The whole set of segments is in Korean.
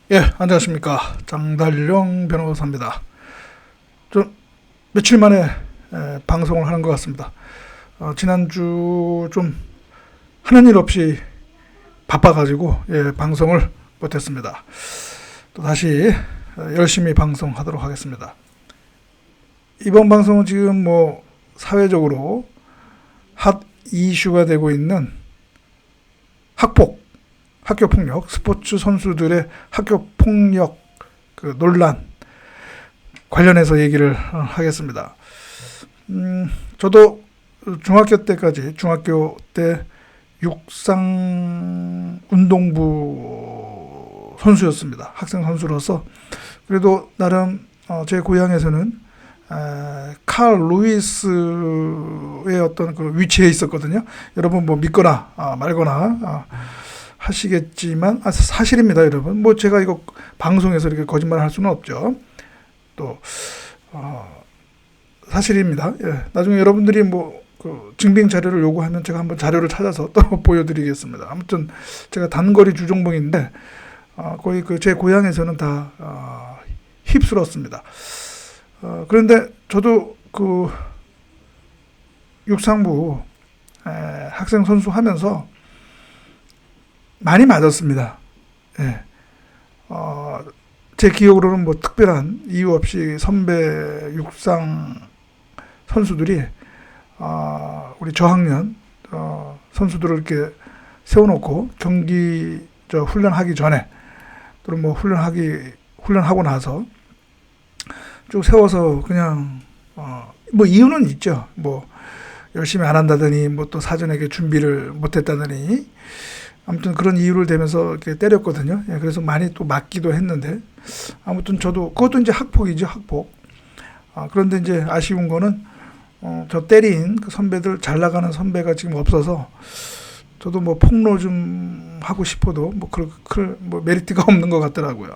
예, 안녕하십니까. 장달령 변호사입니다. 좀 며칠 만에 방송을 하는 것 같습니다. 지난주 좀 하는 일 없이 바빠가지고 방송을 못했습니다. 또 다시 열심히 방송하도록 하겠습니다. 이번 방송은 지금 뭐 사회적으로 핫 이슈가 되고 있는 학교 폭력, 스포츠 선수들의 학교 폭력 논란 관련해서 얘기를 하겠습니다. 저도 중학교 때 육상 운동부 선수였습니다. 학생 선수로서. 그래도 나름 제 고향에서는 칼 루이스의 어떤 그 위치에 있었거든요. 여러분 뭐 믿거나 말거나 하시겠지만 사실입니다, 여러분. 뭐 제가 이거 방송에서 이렇게 거짓말을 할 수는 없죠. 또 사실입니다. 예. 나중에 여러분들이 뭐 그 증빙 자료를 요구하면 제가 한번 자료를 찾아서 또 보여드리겠습니다. 아무튼 제가 단거리 주종목인데 거의 그 제 고향에서는 다 휩쓸었습니다. 그런데 저도 그 육상부 학생 선수 하면서 많이 맞았습니다. 예. 제 기억으로는 뭐 특별한 이유 없이 선배 육상 선수들이 우리 저학년 선수들을 이렇게 세워놓고 경기 훈련하기 전에 또는 뭐 훈련하고 나서 쭉 세워서 그냥 뭐 이유는 있죠. 뭐 열심히 안 한다더니 뭐 또 사전에 준비를 못했다더니 아무튼 그런 이유를 대면서 이렇게 때렸거든요. 예, 그래서 많이 또 맞기도 했는데 아무튼 저도 그것도 이제 학폭이죠, 학폭. 그런데 이제 아쉬운 거는 저 때린 그 선배들, 잘 나가는 선배가 지금 없어서 저도 뭐 폭로 좀 하고 싶어도 뭐 뭐 메리트가 없는 것 같더라고요.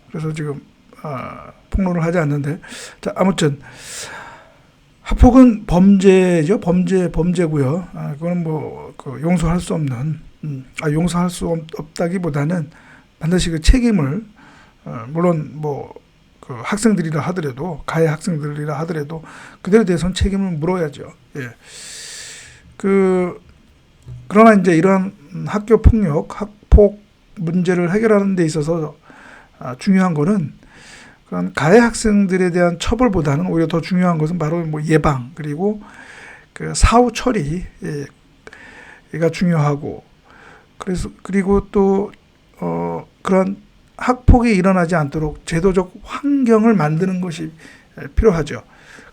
그래서 지금 폭로를 하지 않는데, 자, 아무튼 학폭은 범죄죠. 범죄고요. 그거는 뭐 용서할 수 없는, 용서할 수 없다기보다는 반드시 그 책임을 물론 뭐 그 학생들이라 하더라도, 가해 학생들이라 하더라도 그들에 대해서는 책임을 물어야죠. 예. 그러나 이제 이러한 학교 폭력, 학폭 문제를 해결하는 데 있어서 중요한 거는 그런 가해 학생들에 대한 처벌보다는 오히려 더 중요한 것은 바로 뭐 예방, 그리고 그 사후 처리가 중요하고, 그리고 또 그런 학폭이 일어나지 않도록 제도적 환경을 만드는 것이 필요하죠.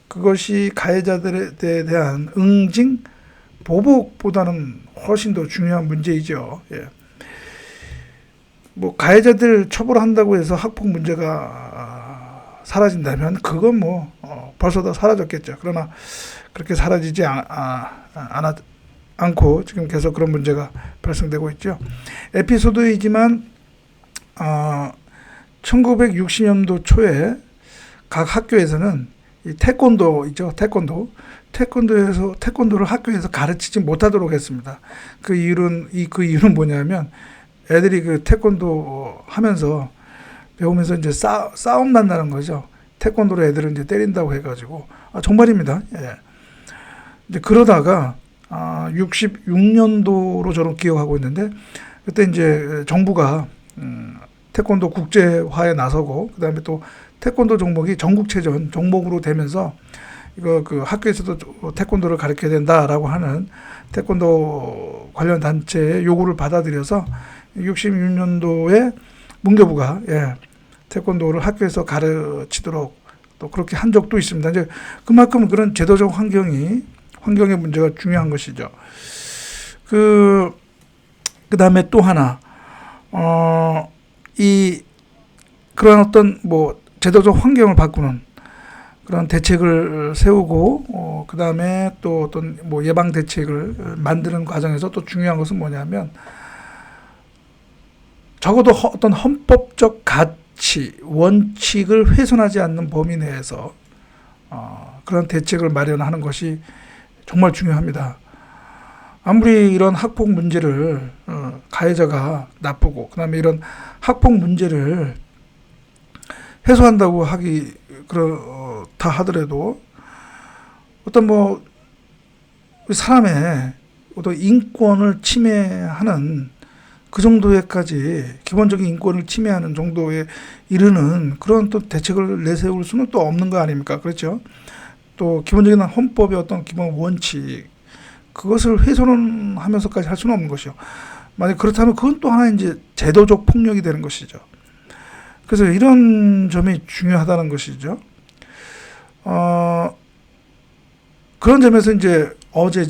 그것이 가해자들에 대한 응징, 보복보다는 훨씬 더 중요한 문제이죠. 예. 뭐 가해자들 처벌한다고 해서 학폭 문제가 사라진다면 그건 뭐 벌써 다 사라졌겠죠. 그러나 그렇게 사라지지 않고 지금 계속 그런 문제가 발생되고 있죠. 에피소드이지만 1960년도 초에 각 학교에서는 이 태권도 있죠. 태권도를 학교에서 가르치지 못하도록 했습니다. 그 이유는 뭐냐면 애들이 그 태권도 하면서 배우면서 이제 싸움 난다는 거죠. 태권도로 애들을 이제 때린다고 해가지고 정말입니다. 예. 이제 그러다가 66년도로 저는 기억하고 있는데, 그때 이제 정부가 태권도 국제화에 나서고, 그다음에 또 태권도 종목이 전국체전 종목으로 되면서 이거 그 학교에서도 태권도를 가르쳐야 된다라고 하는 태권도 관련 단체의 요구를 받아들여서 66년도에 문교부가 태권도를 학교에서 가르치도록 또 그렇게 한 적도 있습니다. 이제 그만큼 그런 제도적 환경의 문제가 중요한 것이죠. 그다음에 또 하나 그런 어떤 뭐 제도적 환경을 바꾸는 그런 대책을 세우고 그다음에 또 어떤 뭐 예방 대책을 만드는 과정에서 또 중요한 것은 뭐냐면, 적어도 어떤 헌법적 가치, 원칙을 훼손하지 않는 범위 내에서 그런 대책을 마련하는 것이 정말 중요합니다. 아무리 이런 학폭 문제를 가해자가 나쁘고 그다음에 이런 학폭 문제를 해소한다고 그렇다 하더라도 어떤 뭐 사람의 어떤 인권을 침해하는 그 정도에까지 기본적인 인권을 침해하는 정도에 이르는 그런 또 대책을 내세울 수는 또 없는 거 아닙니까? 그렇죠? 또 기본적인 헌법의 어떤 기본 원칙 그것을 훼손하면서까지 할 수는 없는 것이요. 만약 그렇다면 그건 또 하나 이제 제도적 폭력이 되는 것이죠. 그래서 이런 점이 중요하다는 것이죠. 그런 점에서 이제 어제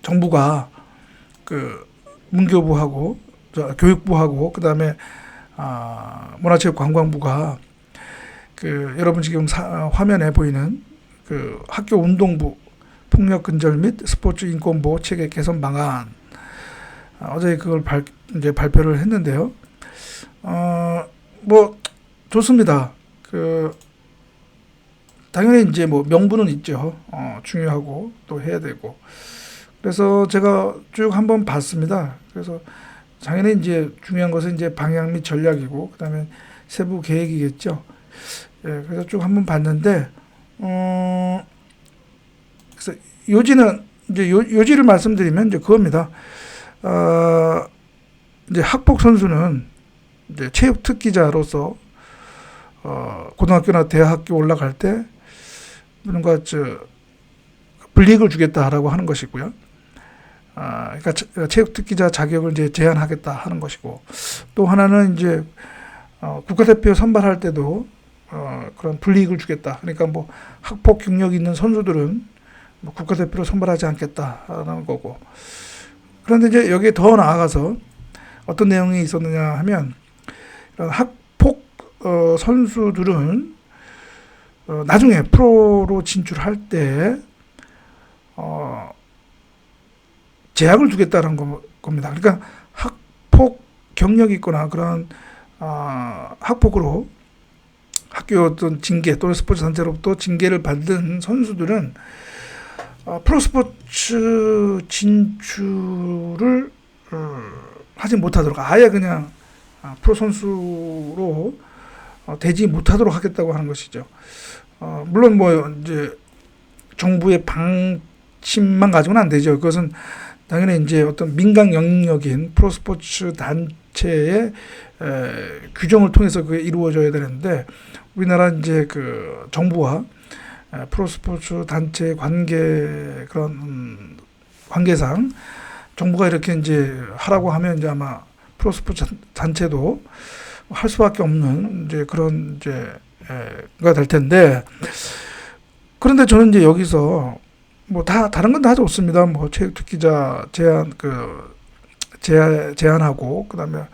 정부가 그 문교부하고 교육부하고 그다음에 문화체육관광부가 그 여러분 지금 화면에 보이는 그 학교 운동부 폭력 근절 및 스포츠 인권 보호 체계 개선 방안 어제 그걸 이제 발표를 했는데요. 뭐 좋습니다. 당연히 이제 뭐 명분은 있죠. 중요하고 또 해야 되고. 그래서 제가 쭉 한번 봤습니다. 그래서 당연히 이제 중요한 것은 이제 방향 및 전략이고 그다음에 세부 계획이겠죠. 예, 그래서 쭉 한번 봤는데 그래서 요지는 이제 요지를 말씀드리면 이제 그겁니다. 이제 학폭 선수는 이제 체육 특기자로서 고등학교나 대학교 올라갈 때 뭔가 불이익을 주겠다라고 하는 것이고요. 그러니까 체육 특기자 자격을 이제 제한하겠다 하는 것이고 또 하나는 이제 국가대표 선발할 때도 그런 불이익을 주겠다. 그러니까 뭐 학폭 경력이 있는 선수들은 뭐 국가대표로 선발하지 않겠다라는 거고. 그런데 이제 여기에 더 나아가서 어떤 내용이 있었느냐 하면 이런 학폭 선수들은 나중에 프로로 진출할 때 제약을 두겠다는 겁니다. 그러니까 학폭 경력이 있거나 그런 학폭으로 학교 어떤 징계 또는 스포츠 단체로부터 징계를 받은 선수들은 프로스포츠 진출을 하지 못하도록 아예 그냥 프로 선수로 되지 못하도록 하겠다고 하는 것이죠. 물론 뭐 이제 정부의 방침만 가지고는 안 되죠. 그것은 당연히 이제 어떤 민간 영역인 프로스포츠 단체의 규정을 통해서 그게 이루어져야 되는데 우리나라 이제 그 정부와 프로스포츠 단체 그런 관계상 정부가 이렇게 이제 하라고 하면 이제 아마 프로스포츠 단체도 할 수밖에 없는 이제 그런 이제가 될 텐데 그런데 저는 이제 여기서 뭐 다른 건 다 좋습니다. 뭐 체육 특기자 제한하고 그다음에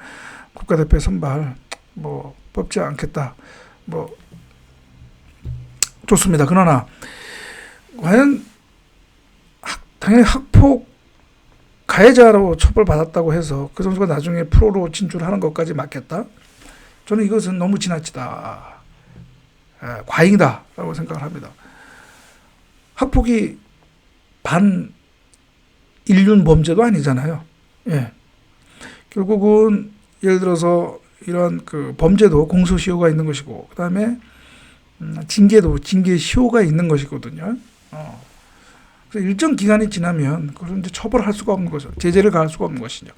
국가대표 선발 뭐 뽑지 않겠다. 뭐 좋습니다. 그러나 과연 당연히 학폭 가해자로 처벌받았다고 해서 그 선수가 나중에 프로로 진출하는 것까지 맞겠다? 저는 이것은 너무 지나치다. 과잉이다라고 생각을 합니다. 학폭이 반인륜 범죄도 아니잖아요. 예. 결국은 예를 들어서 이런 그 범죄도 공소시효가 있는 것이고 그다음에 징계도 징계시효가 있는 것이거든요. 그래서 일정 기간이 지나면 그걸 이제 처벌할 수가 없는 것이죠. 제재를 가할 수가 없는 것이죠.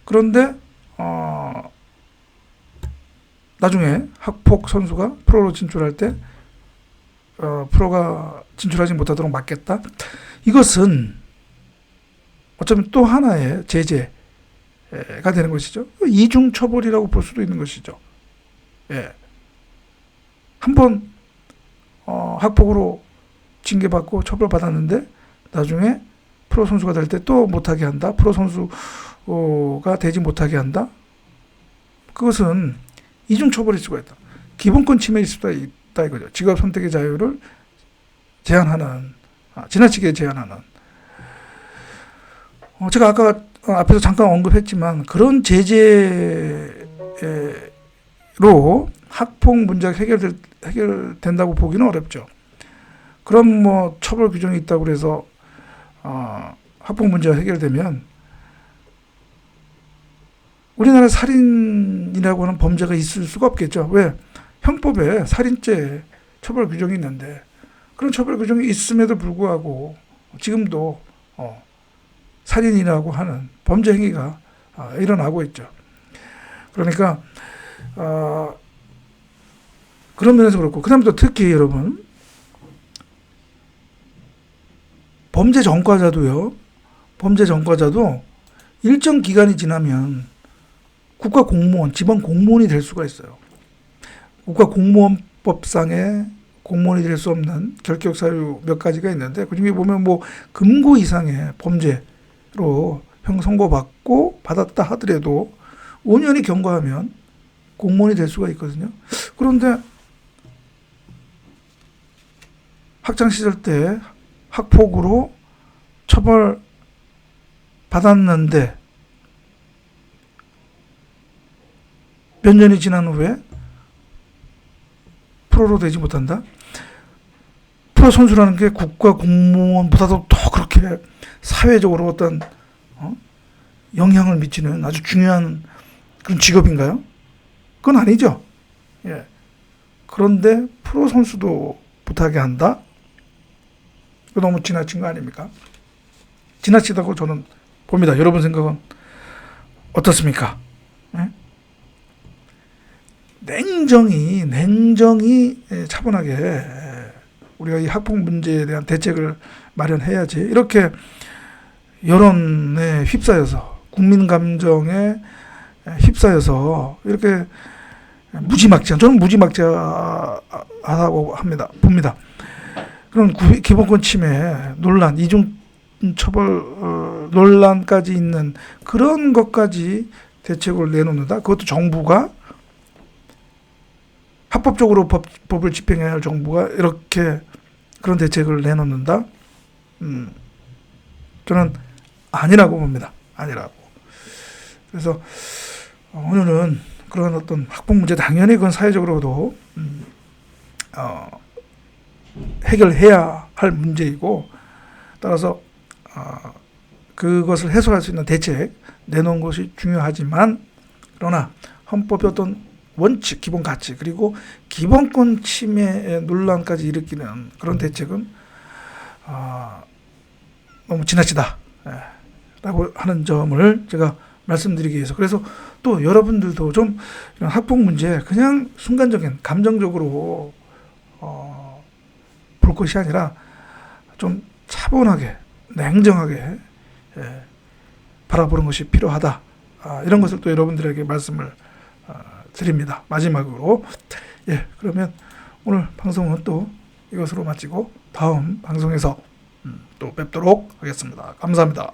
그런데 나중에 학폭 선수가 프로로 진출할 때 프로가 진출하지 못하도록 막겠다. 이것은 어쩌면 또 하나의 제재가 되는 것이죠. 이중 처벌이라고 볼 수도 있는 것이죠. 예. 한번 학폭으로 징계받고 처벌받았는데 나중에 프로 선수가 될 때 또 못하게 한다. 프로 선수가 되지 못하게 한다. 그것은 이중 처벌일 수가 있다. 기본권 침해일 수가 있다 이거죠. 직업 선택의 자유를 제한하는 지나치게 제한하는. 제가 아까 앞에서 잠깐 언급했지만 그런 제재로 학폭 문제가 해결된다고 보기는 어렵죠. 그런 뭐 처벌 규정이 있다고 그래서 학폭 문제가 해결되면 우리나라 살인이라고 하는 범죄가 있을 수가 없겠죠. 왜? 형법에 살인죄 처벌 규정이 있는데 그런 처벌 규정이 있음에도 불구하고 지금도 살인이라고 하는 범죄 행위가 일어나고 있죠. 그러니까 그런 면에서 그렇고, 그 다음에 또 특히 여러분, 범죄 전과자도 일정 기간이 지나면 국가 공무원, 지방 공무원이 될 수가 있어요. 국가 공무원법상에 공무원이 될 수 없는 결격 사유 몇 가지가 있는데, 그 중에 보면 뭐 금고 이상의 범죄로 형 선고받고 받았다 하더라도 5년이 경과하면 공무원이 될 수가 있거든요. 그런데 학창 시절 때 학폭으로 처벌 받았는데 몇 년이 지난 후에 프로로 되지 못한다? 프로 선수라는 게 국가 공무원보다도 더 그렇게 사회적으로 어떤 영향을 미치는 아주 중요한 그런 직업인가요? 그건 아니죠. 예. 그런데 프로 선수도 못하게 한다? 이거 너무 지나친 거 아닙니까? 지나치다고 저는 봅니다. 여러분 생각은 어떻습니까? 예? 냉정히 차분하게 우리가 이 학폭 문제에 대한 대책을 마련해야지, 이렇게 여론에 휩싸여서, 국민 감정에 휩싸여서 이렇게 저는 무지막지하다고 봅니다. 그런 기본권 침해 논란, 이중처벌 논란까지 있는 그런 것까지 대책을 내놓는다? 그것도 정부가 합법적으로 법을 집행해야 할 정부가 이렇게 그런 대책을 내놓는다? 저는 아니라고 봅니다. 아니라고. 그래서 오늘은 그런 어떤 학폭 문제, 당연히 그건 사회적으로도 해결해야 할 문제이고, 따라서 그것을 해소할 수 있는 대책 내놓은 것이 중요하지만, 그러나 헌법의 어떤 원칙, 기본 가치, 그리고 기본권 침해 논란까지 일으키는 그런 대책은 너무 지나치다 라고 하는 점을 제가 말씀드리기 위해서, 그래서 또 여러분들도 좀 이런 학폭 문제 그냥 순간적인 감정적으로 볼 것이 아니라 좀 차분하게 냉정하게 바라보는 것이 필요하다, 이런 것을 또 여러분들에게 말씀을 드립니다. 마지막으로, 그러면 오늘 방송은 또 이것으로 마치고 다음 방송에서 또 뵙도록 하겠습니다. 감사합니다.